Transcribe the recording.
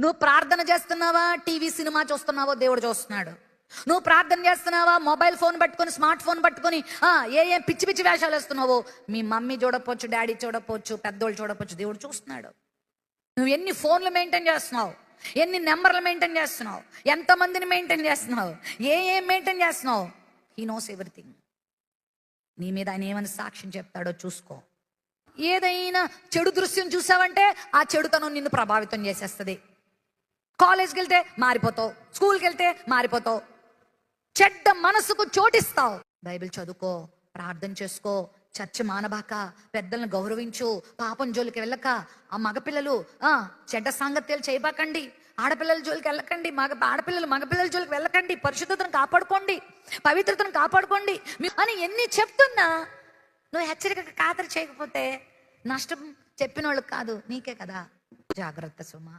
నువ్వు ప్రార్థన చేస్తున్నావా, టీవీ సినిమా చూస్తున్నావో దేవుడు చూస్తున్నాడు. నువ్వు ప్రార్థన చేస్తున్నావా, మొబైల్ ఫోన్ పట్టుకొని, స్మార్ట్ ఫోన్ పట్టుకొని ఏ పిచ్చి పిచ్చి వేషాలు వేస్తున్నావో మీ మమ్మీ చూడకపోవచ్చు, డాడీ చూడకపోవచ్చు, పెద్దోళ్ళు చూడకపోవచ్చు, దేవుడు చూస్తున్నాడు. నువ్వు ఎన్ని ఫోన్లు మెయింటైన్ చేస్తున్నావు, ఎన్ని నెంబర్లు మెయింటైన్ చేస్తున్నావు, ఎంతమందిని మెయింటైన్ చేస్తున్నావు, ఏం మెయింటైన్ చేస్తున్నావు, హీ నోస్ ఎవ్రీథింగ్. నీ మీద ఆయన ఏమని సాక్ష్యం చెప్తాడో చూసుకో. ఏదైనా చెడు దృశ్యం చూసావంటే ఆ చెడుతనం నిన్ను ప్రభావితం చేసేస్తుంది. కాలేజ్కి వెళ్తే మారిపోతావు, స్కూల్కి వెళ్తే మారిపోతావు, చెడ్డ మనసుకు చోటిస్తావు. బైబిల్ చదువుకో, ప్రార్థన చేసుకో, చర్చ మానబాక, పెద్దలను గౌరవించు, పాపం జోలికి వెళ్ళక. ఆ మగపిల్లలు చెడ్డ సాంగత్యాలు చేయబాకండి, ఆడపిల్లల జోలికి వెళ్ళకండి, మగపిల్లల జోలికి వెళ్ళకండి, పరిశుద్ధతను కాపాడుకోండి, పవిత్రతను కాపాడుకోండి అని ఎన్ని చెప్తున్నా నువ్వు హెచ్చరిక ఖాతరు చేయకపోతే నష్టం చెప్పిన వాళ్ళకి కాదు, నీకే కదా. జాగ్రత్త సుమా.